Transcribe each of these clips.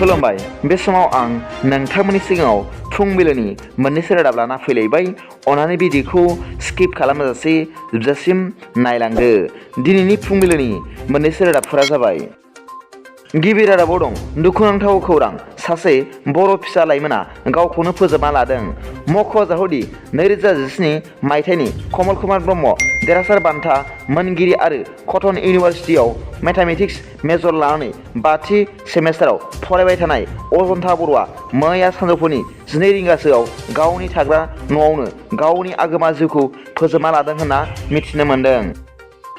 खुलुमबाय बे समाव आं नोंथांमोननि सिगाङाव फुंबिलिनि मोननैसो रादाब लाना फैलायबाय। अन्नानै भिडिअखौ स्किप खालामाजासे जोबजासिम नायलांदो। दिनैनि फुंबिलिनि मोननैसो रादाबफोरा जाबाय। गिबि रादाबाव दं दुखुनांथाव खौरां, सासे बर' फिसा लाइमोना गावखौनो फोजोबना लादों। मख'जाथावदि 2017 मायथाइनि कमल कुमार ब्रह्म देरहासार बान्था मोनगिरि आरो कटन इउनिभार्सिटियाव मेथामेटिक्स मेजर लानानै 5थि सेमेस्टाराव फरायबाय थानाय अजन्ता बर'आ मैया सानजौफुनि 12 रिंगासोआव गावनि थाग्रा न'आवनो गावनि आगोमा जिउखौ फोजोबना लादों होनना मिथिनो मोन्दों।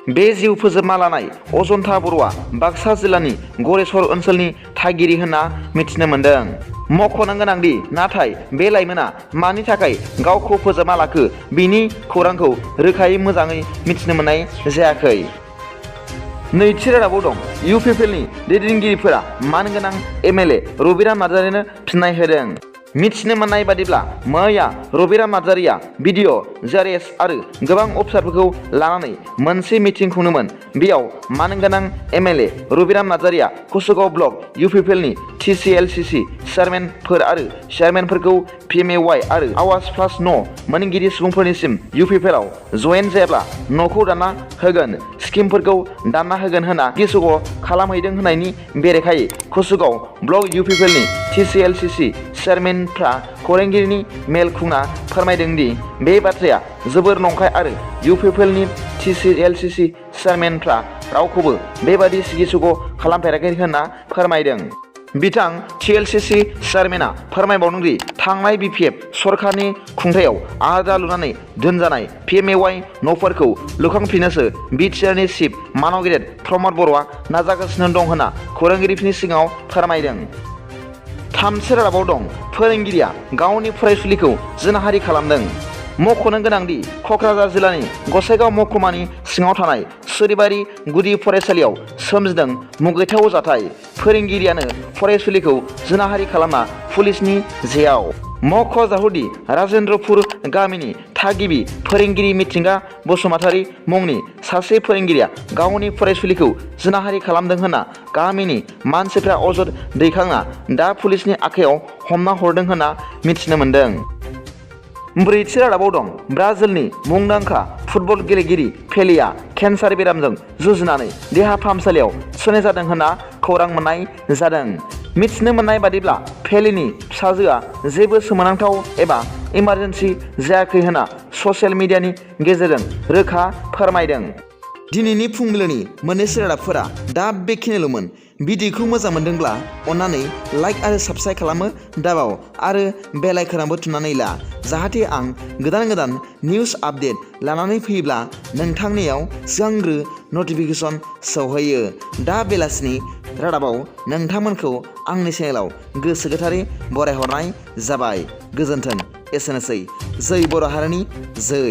बे जिउ फोजोबना लानाय अजन्ता बर'आ बाक्सा जिल्लानि गरेस्वर ओनसोलनि थागिरि होनना मिथिनो मोन्दों। मख'नांगोनांदि नाथाय बे लाइमोना मानि थाखाय गावखौ फोजोबना लाखो बिनि खौरांखौ रोखायै मोजाङै मिथिनो मोननाय जायाखै। नैथि रादाबाव दं UPPLनि दैदेनगिरिफोरा मानगोनां MLA रबिराम नार्जारिनो फिन्नाय होदों। मिथिनो मोननाय बादिब्ला मैया रबिराम नार्जारिया BDO, JRS आरो गोबां अफिसारफोरखौ लानानै मोनसे मिटिं खुंदोंमोन। बेयाव मानगोनां MLA रबिराम नार्जारिया कुसुगाव ब्लक UPPLनि TCLCC चेयारमेनफोर आरो चेयारमेनफोरखौ PMAY आरो आवाज प्लास न' मोनगिरि सुबुंफोरनिसिम UPPLआव जयेन जायाब्ला न'खौ दानना होगोन, स्किमफोरखौ दानना होगोन होनना गिसग' खालामहैदों होननायनि बेरेखायै कुसुगाव ब्लक UPPLनि TCLCC चेयारमेनफ्रा खौरांगिरिनि मेल खुंना फोरमायदों दि बे बाथ्राया जोबोर नंखाय आरो UPPLनि TCLCC चेयारमेनफ्रा रावखौबो बेबादि गिसग' खालामफेराखै होनना फोरमायदों। बिथां TLCC चेयारमेनआ फोरमायबावदों दि थांनाय BPF सरकारनि खुंथायाव आद्रा लुनानै दोनजानाय PMAY न'फोरखौ लुखांफिननोसो Btrradabनि चिफ मानगिरिर प्रमद बर'आ नाजागासिनो दं होनना खौरांगिरिफोरनि सिगाङाव फोरमायदों। थामथि रादाबाव दं फोरोंगिरिया गावनि फरायसुलिखौ जिनाहारि खालामदों। मख'नो गोनांदि क'क्राझार जिल्लानि गसाइगाव महकुमानि सिङाव थानाय सोरिबारि गुदि फरायसालियाव सोमजिदों मुगैथाव जाथाय। फोरोंगिरियानो फरायसुलिखौ जिनाहारि खालामना पुलिसनि जेआव। मख'जाथावदि राजेन्द्रपुर गामिनि थागिबि फोरोंगिरि मिथिंगा बसुमतारी मुंनि सासे फोरोंगिरिया गावनि फरायसुलिखौ जिनाहारि खालामदों होनना गामिनि मानसिफ्रा अजद दैखांना दा पुलिसनि आखायाव हमना हरदों होनना मिथिनो मोन्दों। ब्रैथि रादाबाव दं ब्राजिलनि मुंदांखा फुटबल गेलेगिरि पेलेआ केन्सार बेरामजों जुजिनानै देहा फाहामसालियाव थिसननाय जादों होनना खौरां मोननाय जादों। मिथिनो मोननाय बादिब्ला पेलेनि फिसाजोआ जेबो सोमोनांथाव एबा इमारजेन्सि जायाखै होनना ससियेल मिडियानि गेजेरजों रोखा फोरमायदों। दिनैनि फुंबिलिनि मोननैसो रादाबफोरा दा बेखिनिल'मोन। भिडिअखौ मोजां मोनदोंब्ला अन्नानै लाइक आरो साबस्क्राइब खालामनो दाबाव आरो बेल आइकनआवबो थुनानै ला, जाहाथे आं गोदान गोदान निउस आपडेट लानानै फैयोब्ला नोंथांनियाव सिगांग्रो नटिफिकेसन सौहैयो। दा बेलासिनि रादाबाव नोंथांमोनखौ आंनि चेनेलाव गोसो गोथारै बरायहरनाय जाबाय। गोजोन्थों। एसेनोसै। जै बर' हारिनि जै।